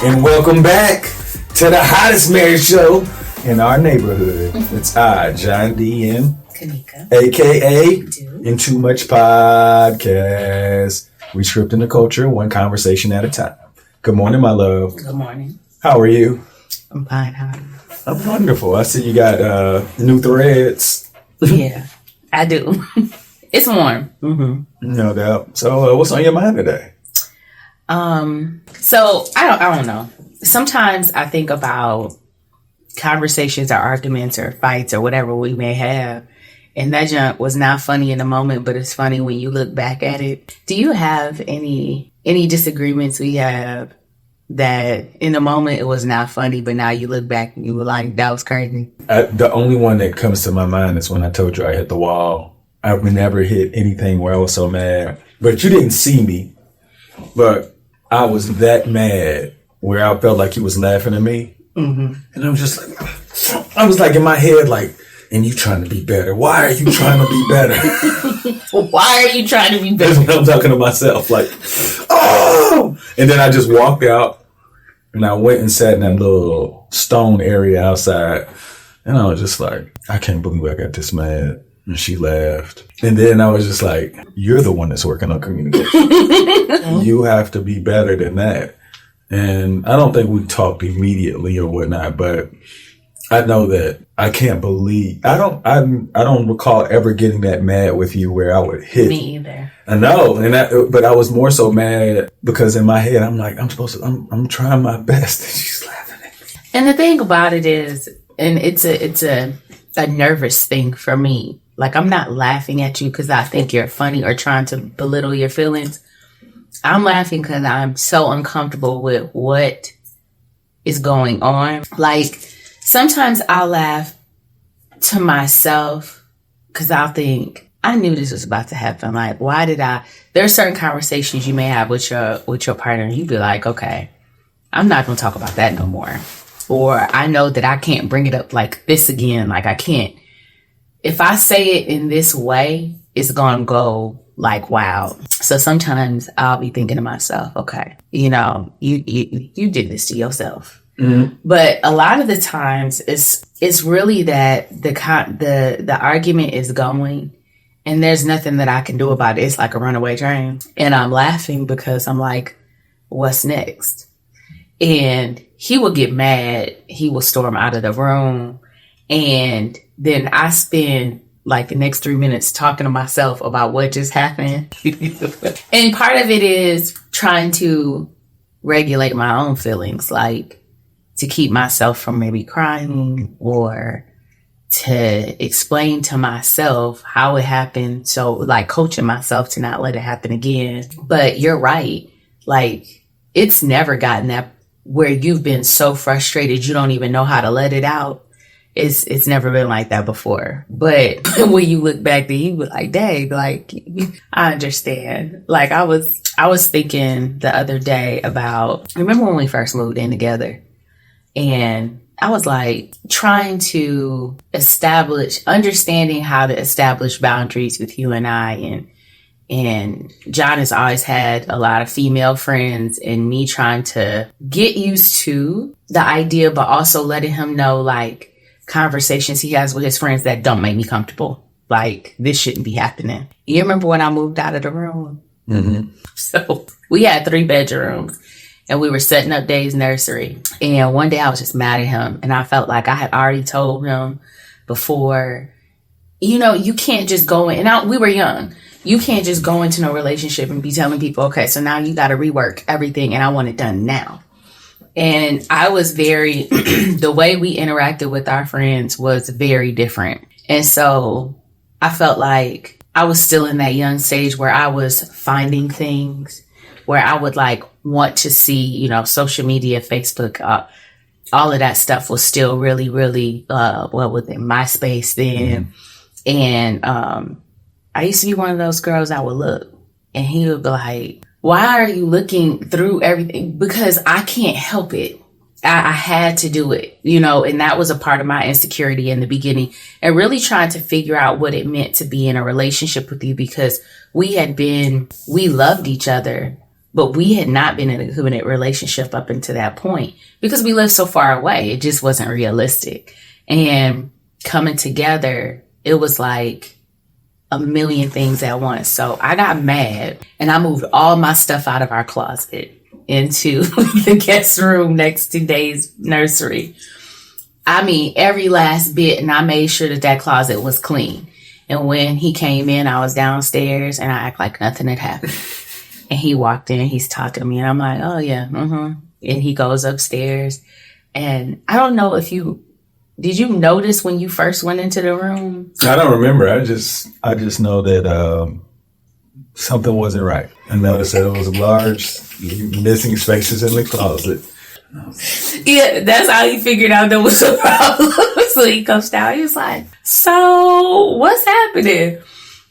And welcome back to the hottest marriage show in our neighborhood. It's I, John D. and Kanika, aka In Too Much Podcast. Rescripting the culture, one conversation at a time. Good morning, my love. Good morning. How are you? I'm fine. How are you? I'm wonderful. I see you got new threads. Yeah, I do. It's warm. Mm-hmm. No doubt. So, what's on your mind today? So I don't know. Sometimes I think about conversations or arguments or fights or whatever we may have, and that junk was not funny in the moment, but it's funny when you look back at it. Do you have any disagreements we have that in the moment it was not funny, but now you look back and you were like, that was crazy? The only one that comes to my mind is when I told you I hit the wall. I've never hit anything where I was so mad. But you didn't see me. But I was that mad where I felt like he was laughing at me. Mm-hmm. And I was just like, I was like in my head, like, and you trying to be better. Why are you trying to be better? Why are you trying to be better? That's what I'm talking to myself. Like, oh! And then I just walked out and I went and sat in that little stone area outside. And I was just like, I can't believe I got this mad. And she laughed. And then I was just like, you're the one that's working on communication. You have to be better than that. And I don't think we talked immediately or whatnot, but I know that I can't believe, I don't recall ever getting that mad with you where I would hit. Me either. I know. But I was more so mad because in my head, I'm like, I'm trying my best. And she's laughing at me. And the thing about it is, and it's a nervous thing for me. Like, I'm not laughing at you because I think you're funny or trying to belittle your feelings. I'm laughing because I'm so uncomfortable with what is going on. Like, sometimes I'll laugh to myself because I'll think, I knew this was about to happen. Like, why did I? There are certain conversations you may have with your partner and you'd be like, okay, I'm not going to talk about that no more. Or I know that I can't bring it up like this again. Like, I can't. If I say it in this way, it's going to go like, wow. So sometimes I'll be thinking to myself, okay, you did this to yourself. Mm-hmm. But a lot of the times it's really that the argument is going and there's nothing that I can do about it. It's like a runaway train. And I'm laughing because I'm like, what's next? And he will get mad. He will storm out of the room. And then I spend like the next 3 minutes talking to myself about what just happened. And part of it is trying to regulate my own feelings, like to keep myself from maybe crying or to explain to myself how it happened. So like coaching myself to not let it happen again. But you're right. Like, it's never gotten that where you've been so frustrated you don't even know how to let it out. It's never been like that before. But when you look back, then you be like, dang, like, I understand. Like, I was thinking the other day about, remember when we first moved in together? And I was like trying to understanding how to establish boundaries with you and I. And John has always had a lot of female friends, and me trying to get used to the idea, but also letting him know, like, conversations he has with his friends that don't make me comfortable. Like, this shouldn't be happening. You remember when I moved out of the room? Mm-hmm. So we had 3 bedrooms and we were setting up Dave's nursery. And one day I was just mad at him, and I felt like I had already told him before, you can't just go in. And we were young. You can't just go into no relationship and be telling people, okay, so now you got to rework everything and I want it done now. And I was the way we interacted with our friends was very different. And so I felt like I was still in that young stage where I was finding things, where I would like want to see, social media, Facebook, all of that stuff was still really, really, within MySpace then. Mm-hmm. And I used to be one of those girls that would look and he would be like, why are you looking through everything? Because I can't help it. I had to do it, and that was a part of my insecurity in the beginning, and really trying to figure out what it meant to be in a relationship with you, because we loved each other, But we had not been in a committed relationship up until that point because we lived so far away. It just wasn't realistic. And coming together, it was like a million things at once. So I got mad and I moved all my stuff out of our closet into the guest room next to Dave's nursery. I mean, every last bit, and I made sure that that closet was clean. And when he came in, I was downstairs and I act like nothing had happened. And he walked in, he's talking to me, and I'm like, oh yeah, And he goes upstairs. And I don't know if did you notice when you first went into the room? I don't remember. I just know that something wasn't right. I noticed that it was large, missing spaces in the closet. Yeah, that's how he figured out there was a problem. So he comes down, he was like, so what's happening?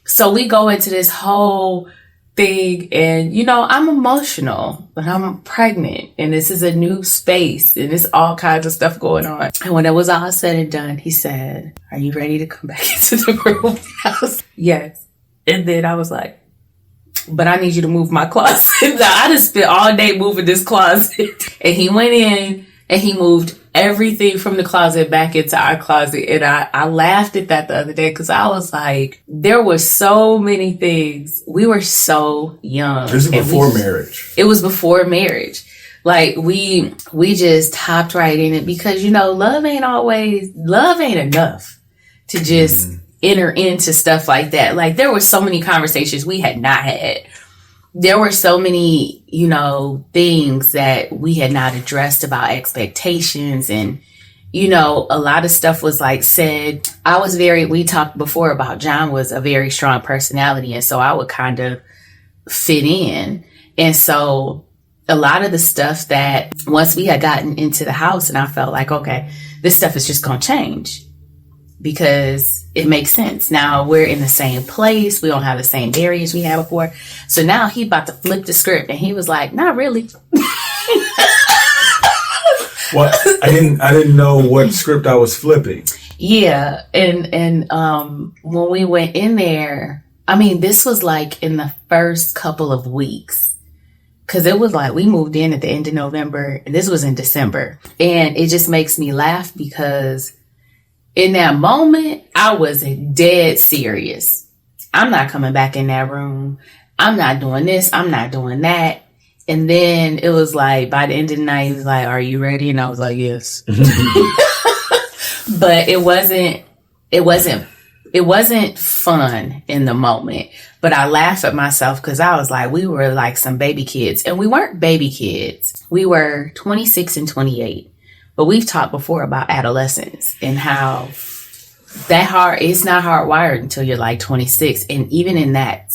So we go into this whole thing, and I'm emotional, but I'm pregnant, and this is a new space, and there's all kinds of stuff going on. And when it was all said and done, he said, are you ready to come back into the room? I was, yes. And then I was like, but I need you to move my closet. I just spent all day moving this closet. And he went in and he moved everything from the closet back into our closet. And I laughed at that the other day because I was like, there were so many things. We were so young. This is before marriage. It was before marriage. Like we just hopped right in it because, love ain't enough to just enter into stuff like that. Like there were so many conversations we had not had. There were so many, things that we had not addressed about expectations. And, a lot of stuff was like said. We talked before about John was a very strong personality. And so I would kind of fit in. And so a lot of the stuff that once we had gotten into the house and I felt like, okay, this stuff is just going to change. Because it makes sense. Now we're in the same place. We don't have the same barriers we had before. So now he about to flip the script and he was like, not really. Well, I didn't know what script I was flipping. Yeah. And when we went in there, I mean, this was like in the first couple of weeks. Cause it was like we moved in at the end of November and this was in December. And it just makes me laugh because in that moment, I was dead serious. I'm not coming back in that room. I'm not doing this. I'm not doing that. And then it was like, by the end of the night, he was like, are you ready? And I was like, yes. But it wasn't fun in the moment. But I laughed at myself because I was like, we were like some baby kids. And we weren't baby kids. We were 26 and 28. But we've talked before about adolescence and how it's not hardwired until you're like 26. And even in that,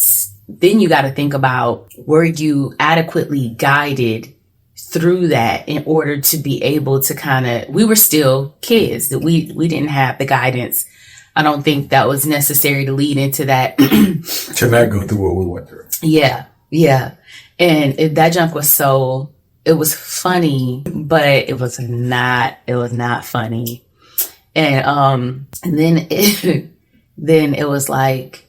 then you got to think about, were you adequately guided through that in order to be able to we were still kids, that we didn't have the guidance. I don't think that was necessary to lead into that. To not go through what we went through. Yeah. Yeah. And that junk was it was funny, but it was not funny. And then it was like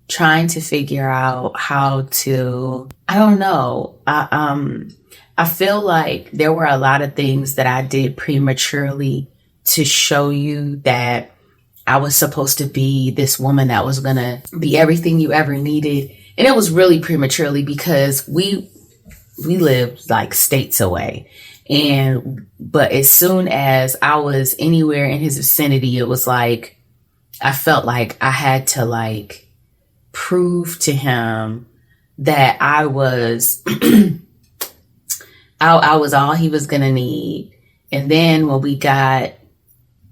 trying to figure out how to, I don't know. I feel like there were a lot of things that I did prematurely to show you that I was supposed to be this woman that was going to be everything you ever needed. And it was really prematurely because we lived like states away. But as soon as I was anywhere in his vicinity, it was like, I felt like I had to like prove to him that I was, I was all he was going to need. And then when we got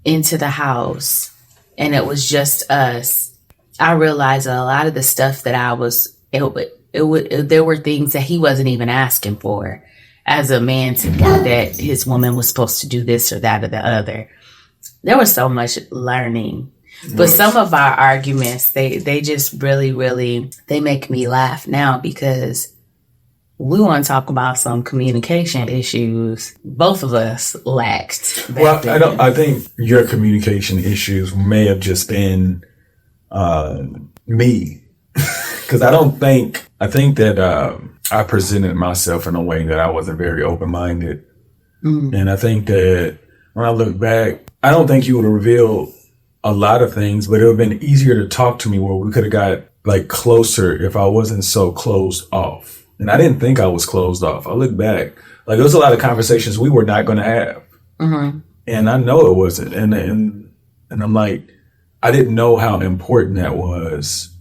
into the house and it was just us, I realized that a lot of the stuff that I was, there were things that he wasn't even asking for as a man to know that his woman was supposed to do this or that or the other. There was so much learning. But some of our arguments, they just really, really, they make me laugh now because we want to talk about some communication issues both of us lacked. Well, I think your communication issues may have just been me. Because I think that I presented myself in a way that I wasn't very open-minded. And I think that when I look back, I don't think you would have revealed a lot of things, but it would have been easier to talk to me where we could have got like closer if I wasn't so closed off. And I didn't think I was closed off. I look back, like there was a lot of conversations we were not going to have. And I know it wasn't. And I'm like, I didn't know how important that was.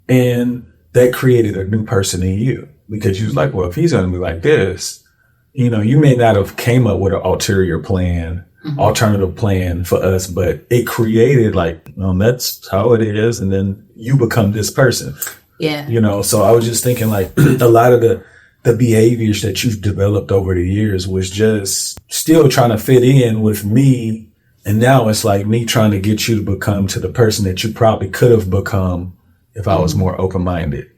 And that created a new person in you because you was like, well, if he's going to be like this, you know, you may not have came up with an ulterior plan, alternative plan for us, but it created like, that's how it is. And then you become this person. Yeah. You know, so I was just thinking like a lot of the behaviors that you've developed over the years was just still trying to fit in with me. And now it's like me trying to get you to become to the person that you probably could have become if I was more open-minded.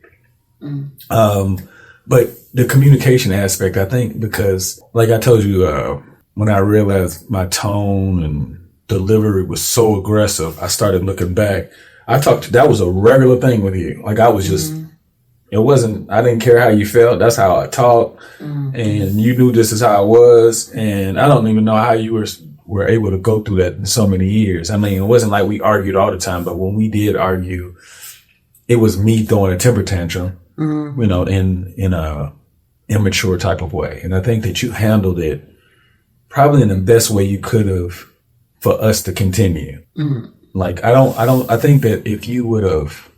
But the communication aspect, I think, because like I told you, when I realized my tone and delivery was so aggressive, I started looking back. That was a regular thing with you. Like I was just, I didn't care how you felt. That's how I talked. And you knew this is how I was. And I don't even know how you were able to go through that in so many years. I mean, it wasn't like we argued all the time, but when we did argue, it was me throwing a temper tantrum, you know, in a immature type of way. And I think that you handled it probably in the best way you could have for us to continue. Like, I think that if you would have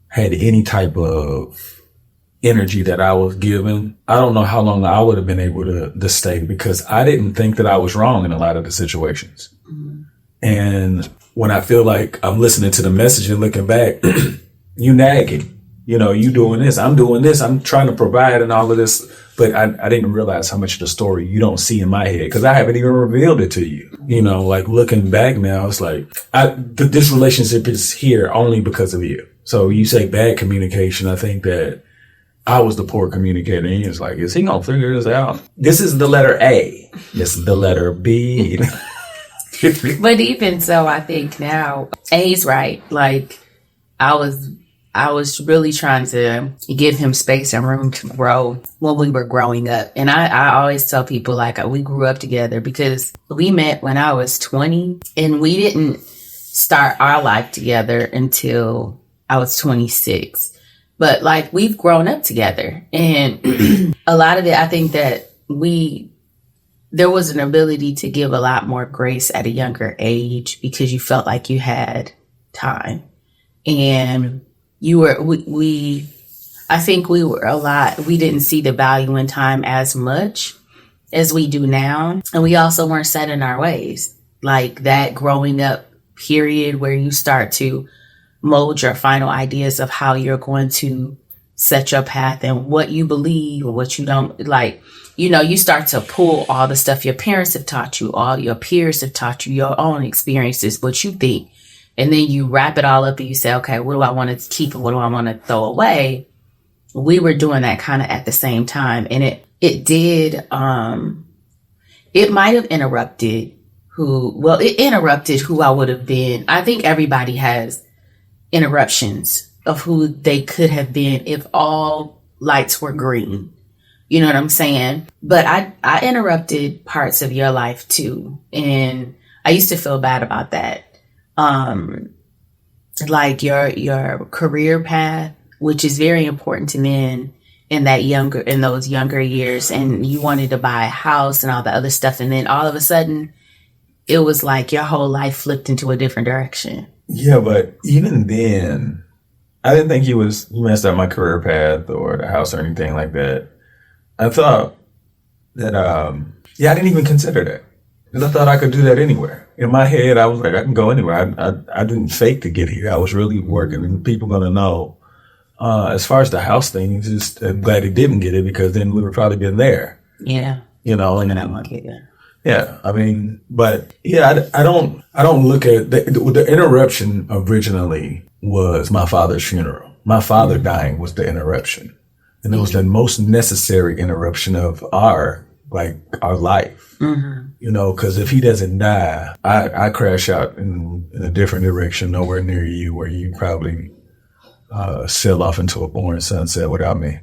had any type of energy that I was given, I don't know how long I would have been able to stay because I didn't think that I was wrong in a lot of the situations. And when I feel like I'm listening to the message and looking back, you nagging, you know, you doing this, I'm doing this, I'm trying to provide and all of this. But I didn't realize how much of the story you don't see in my head because I haven't even revealed it to you. You know, like looking back now, it's like this relationship is here only because of you. So you say bad communication. I think that I was the poor communicator. And he was like, is he going to figure this out? This is the letter A. This is the letter B. But even so, I think now A's right. Like I was really trying to give him space and room to grow when we were growing up. And I always tell people like we grew up together because we met when I was 20 and we didn't start our life together until I was 26. But like we've grown up together and a lot of it, I think that there was an ability to give a lot more grace at a younger age because you felt like you had time and I think we didn't see the value in time as much as we do now. And we also weren't set in our ways. Like that growing up period where you start to mold your final ideas of how you're going to set your path and what you believe or what you don't like. You know, you start to pull all the stuff your parents have taught you, all your peers have taught you, your own experiences, what you think. And then you wrap it all up and you say, okay, what do I want to keep and what do I want to throw away? We were doing that kind of at the same time. And it did, it might have interrupted it interrupted who I would have been. I think everybody has interruptions of who they could have been if all lights were green. You know what I'm saying? But I interrupted parts of your life too. And I used to feel bad about that. Like your career path, which is very important to men in those younger years. And you wanted to buy a house and all the other stuff. And then all of a sudden it was like your whole life flipped into a different direction. Yeah. But even then I didn't think you messed up my career path or the house or anything like that. I thought that, I didn't even consider that. Because I thought I could do that anywhere. In my head, I was like, I can go anywhere. I didn't fake to get here. I was really working, and people going to know. As far as the house thing, I'm glad he didn't get it because then we would probably been there. Yeah. You know, and I like it. Yeah. I mean, but yeah, I don't look at the interruption originally was my father's funeral. My father dying was the interruption, and it was the most necessary interruption of our life. You know, because if he doesn't die, I crash out in a different direction, nowhere near you, where you probably sail off into a boring sunset without me.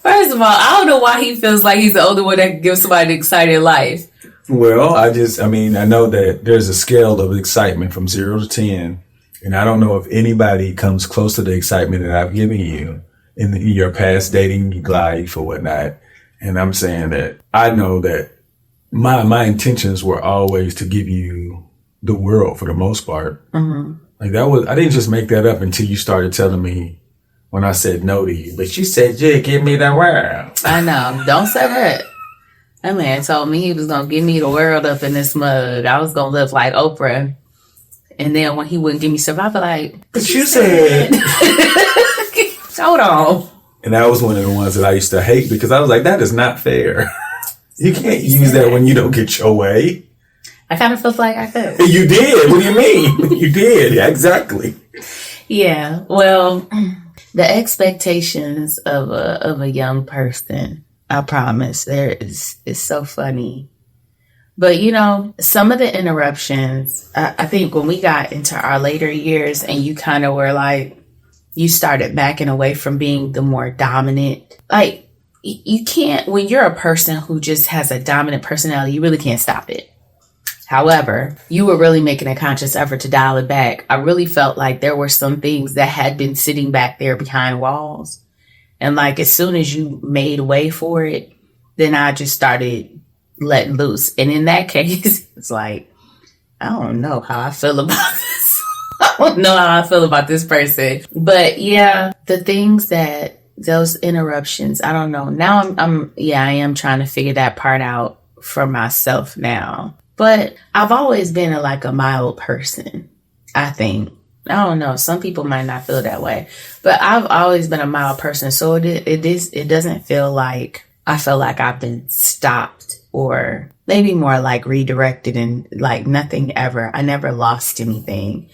First of all, I don't know why he feels like he's the only one that can give somebody an exciting life. Well, I know that there's a scale of excitement from 0 to 10. And I don't know if anybody comes close to the excitement that I've given you in your past dating life or whatnot. And I'm saying that I know that my intentions were always to give you the world for the most part. Mm-hmm. Like I didn't just make that up until you started telling me when I said no to you. But you said, yeah, give me the world. I know. Don't say that. That man told me he was going to give me the world up in this mug. I was going to live like Oprah. And then when he wouldn't give me stuff, I'd be like, but you said. Hold on. And that was one of the ones that I used to hate because I was like, that is not fair. You can't use that when you don't get your way. I kind of felt like I could. You did. What do you mean? You did. Yeah, exactly. Yeah. Well, the expectations of a young person, I promise, it's so funny. But, some of the interruptions, I think when we got into our later years and you kind of were like, you started backing away from being the more dominant. Like, you can't, when you're a person who just has a dominant personality, you really can't stop it. However, you were really making a conscious effort to dial it back. I really felt like there were some things that had been sitting back there behind walls. And like, as soon as you made way for it, then I just started letting loose. And in that case, it's like, I don't know how I feel about this. I don't know how I feel about this person. But yeah, the things that those interruptions, I don't know. Now I am trying to figure that part out for myself now. But I've always been a mild person, I think. I don't know. Some people might not feel that way, but I've always been a mild person. So it doesn't feel like I feel like I've been stopped or maybe more like redirected and like nothing ever. I never lost anything.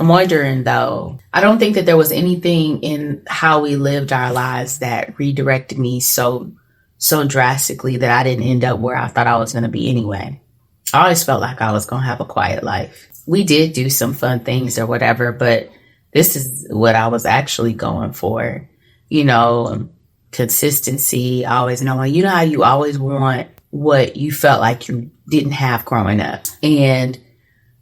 I'm wondering though, I don't think that there was anything in how we lived our lives that redirected me so drastically that I didn't end up where I thought I was going to be anyway. I always felt like I was going to have a quiet life. We did do some fun things or whatever, but this is what I was actually going for. Consistency, always knowing, how you always want what you felt like you didn't have growing up. And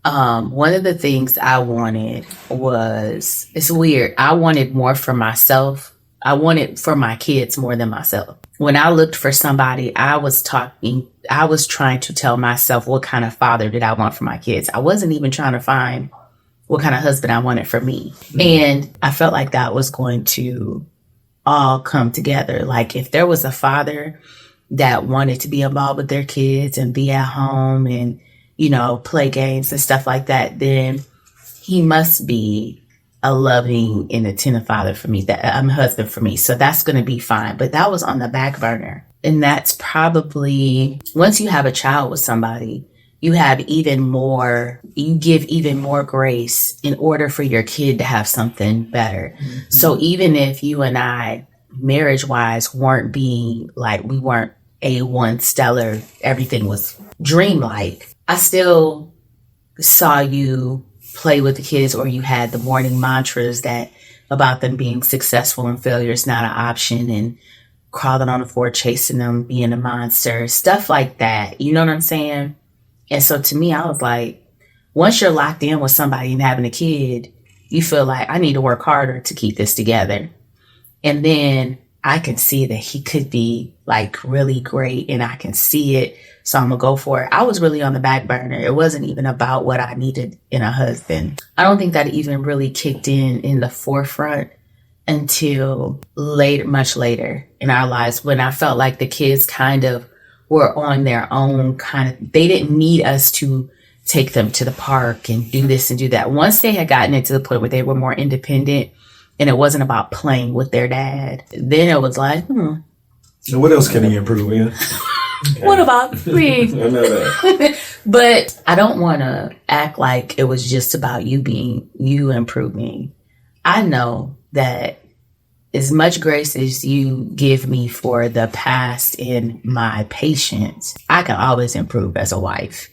one of the things I wanted was, it's weird, I wanted more for myself. I wanted for my kids more than myself. When I looked for somebody, I was trying to tell myself what kind of father did I want for my kids. I wasn't even trying to find what kind of husband I wanted for me. Mm-hmm. And I felt like that was going to all come together. Like if there was a father that wanted to be involved with their kids and be at home and, play games and stuff like that, then he must be a loving and attentive father for me, husband for me. So that's going to be fine. But that was on the back burner. And that's probably, once you have a child with somebody, you give even more grace in order for your kid to have something better. Mm-hmm. So even if you and I, marriage wise, weren't being like, we weren't A1 stellar, everything was dreamlike, I still saw you play with the kids, or you had the morning mantras that about them being successful and failure is not an option, and crawling on the floor, chasing them, being a monster, stuff like that. You know what I'm saying? And so to me, I was like, once you're locked in with somebody and having a kid, you feel like I need to work harder to keep this together. And then I can see that he could be like really great and I can see it. So I'm going to go for it. I was really on the back burner. It wasn't even about what I needed in a husband. I don't think that even really kicked in the forefront until later, much later in our lives, when I felt like the kids kind of were on their own they didn't need us to take them to the park and do this and do that. Once they had gotten it to the point where they were more independent and it wasn't about playing with their dad, then it was like, So what else can he improve in? What about me? I know that. But I don't want to act like it was just about you improving. I know that as much grace as you give me for the past and my patience, I can always improve as a wife.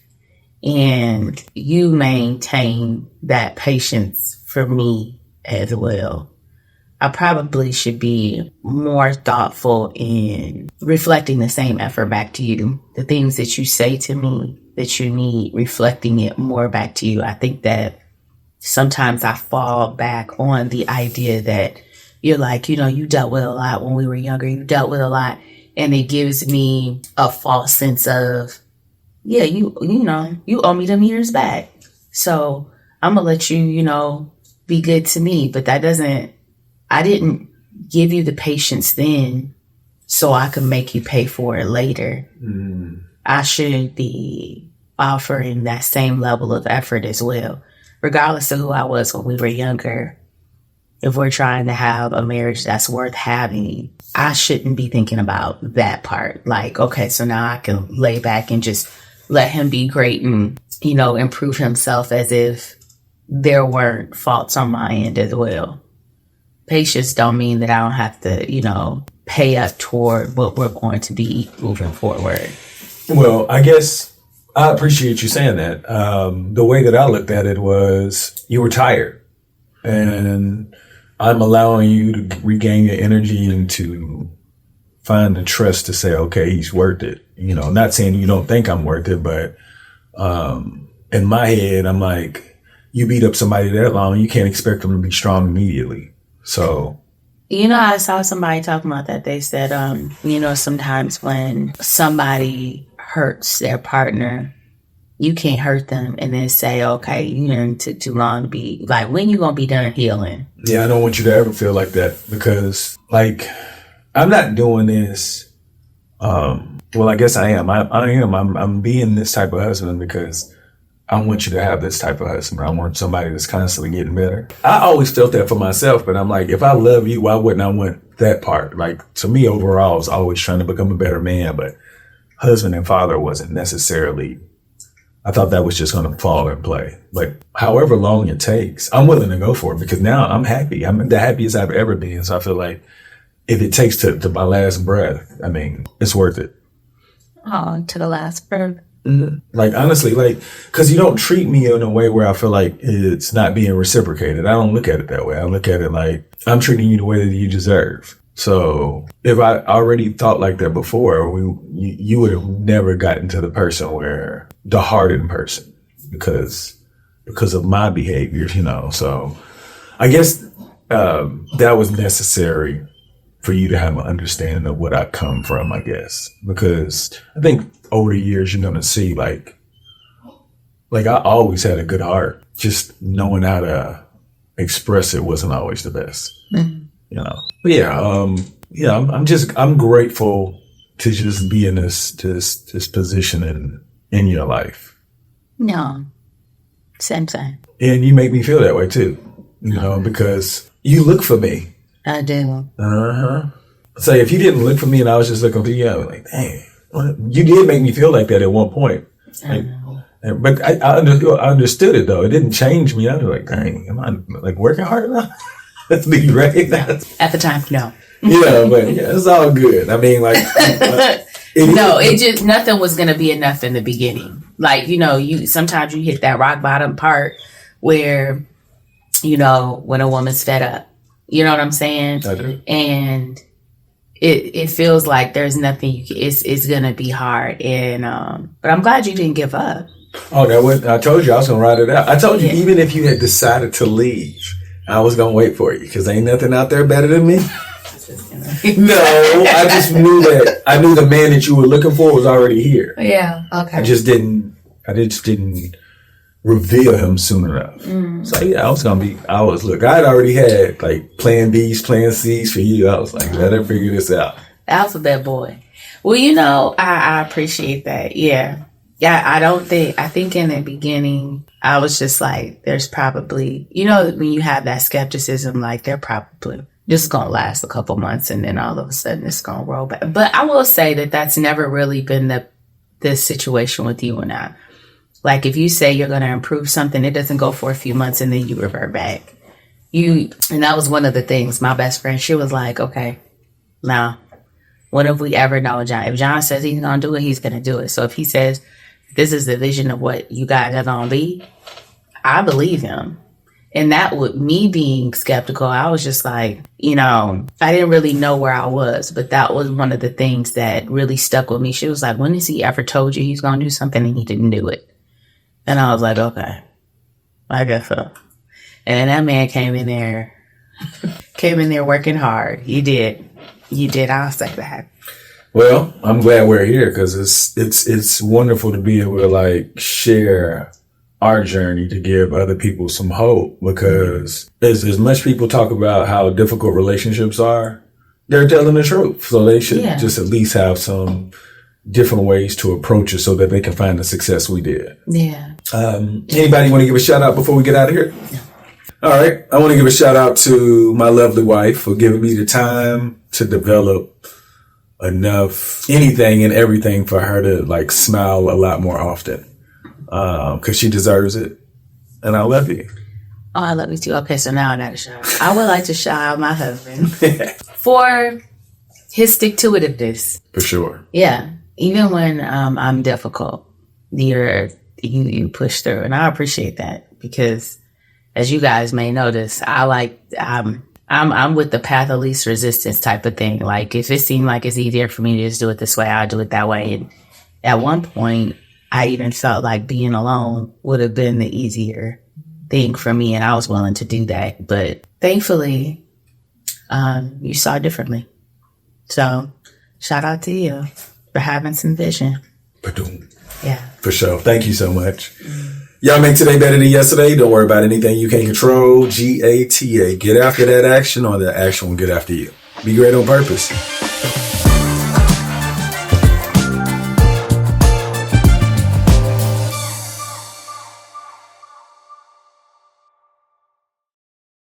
And you maintain that patience for me as well. I probably should be more thoughtful in reflecting the same effort back to you. The things that you say to me that you need, reflecting it more back to you. I think that sometimes I fall back on the idea that you're like, you dealt with a lot when we were younger. You dealt with a lot. And it gives me a false sense of, yeah, you owe me them years back. So I'm going to let you, be good to me. But I didn't give you the patience then so I could make you pay for it later. I should be offering that same level of effort as well, regardless of who I was when we were younger. If we're trying to have a marriage that's worth having, I shouldn't be thinking about that part. Like, okay, so now I can lay back and just let him be great and, improve himself as if there weren't faults on my end as well. Patience don't mean that I don't have to, pay up toward what we're going to be moving forward. Well, I guess I appreciate you saying that. The way that I looked at it was you were tired, and I'm allowing you to regain your energy and to find the trust to say, okay, he's worth it. Not saying you don't think I'm worth it, but in my head, I'm like, you beat up somebody that long, you can't expect them to be strong immediately. So, I saw somebody talking about that. They said, sometimes when somebody hurts their partner, you can't hurt them and then say, okay, took too long to be like, when you going to be done healing? Yeah, I don't want you to ever feel like that because I'm not doing this. Well, I guess I am. I'm being this type of husband because I want you to have this type of husband. I want somebody that's constantly getting better. I always felt that for myself, but I'm like, if I love you, why wouldn't I want that part? Like, to me, overall, I was always trying to become a better man, but husband and father wasn't necessarily, I thought that was just going to fall in play. But however long it takes, I'm willing to go for it because now I'm happy. I'm the happiest I've ever been. So I feel like if it takes to my last breath, it's worth it. Oh, to the last breath. Mm-hmm. Like, honestly, because you don't treat me in a way where I feel like it's not being reciprocated. I don't look at it that way. I look at it like I'm treating you the way that you deserve. So if I already thought like that before, you would have never gotten to the person where the hardened person because of my behavior, So I guess that was necessary for you to have an understanding of what I come from, I guess, because I think over the years you're gonna see like I always had a good heart. Just knowing how to express it wasn't always the best, But yeah, I'm grateful to just be in this position in your life. No, same. And you make me feel that way too, because you look for me. I do. So if you didn't look for me and I was just looking for you, I was like, dang, you did make me feel like that at one point. But I understood it though. It didn't change me. I was like, dang, am I working hard enough? Let's be recognized. At the time, no. But it's all good. It just, nothing was going to be enough in the beginning. Sometimes you hit that rock bottom part where, when a woman's fed up. You know what I'm saying? I do. And it feels like there's nothing it's going to be hard. And, but I'm glad you didn't give up. Oh, I told you I was going to ride it out. I told you, even if you had decided to leave, I was going to wait for you because ain't nothing out there better than me. No, I just knew that. I knew the man that you were looking for was already here. Yeah. Okay. I just didn't reveal him soon enough. So yeah, I had already had plan B's, plan C's for you. I was like, let her figure this out. Alphabet boy. Well, I appreciate that. Yeah. I think in the beginning, I was just like, there's probably, when you have that skepticism, they're probably just going to last a couple months and then all of a sudden it's going to roll back. But I will say that that's never really been the situation with you and I. If you say you're going to improve something, it doesn't go for a few months and then you revert back. And that was one of the things. My best friend, she was like, okay, now, when have we ever known John? If John says he's going to do it, he's going to do it. So if he says, this is the vision of what you guys are going to be, I believe him. And that with me being skeptical, I was just like, you know, I didn't really know where I was, but that was one of the things that really stuck with me. She was like, when has he ever told you he's going to do something and he didn't do it? And I was like, okay, I guess so. And that man came in there working hard. He did. I was like that. Well, I'm glad we're here because it's wonderful to be able to like share our journey to give other people some hope, because as much people talk about how difficult relationships are, they're telling the truth. So they should just at least have some different ways to approach it so that they can find the success we did. Yeah. Anybody want to give a shout out before we get out of here? Yeah. All right. I want to give a shout out to my lovely wife for giving me the time to develop enough anything and everything for her to like smile a lot more often. Cause she deserves it. And I love you. Oh, I love you too. Okay. So now I got to shout out. I would like to shout out my husband for his stick-to-itiveness. For sure. Yeah. Even when, I'm difficult, you push through, and I appreciate that because as you guys may notice, I'm with the path of least resistance type of thing. Like if it seemed like it's easier for me to just do it this way, I'll do it that way. And at one point, I even felt like being alone would have been the easier thing for me, and I was willing to do that. But thankfully, you saw differently. So, shout out to you for having some vision. Yeah. For sure. Thank you so much. Y'all make today better than yesterday. Don't worry about anything you can't control. GATA. Get after that action, or the action will get after you. Be great on purpose.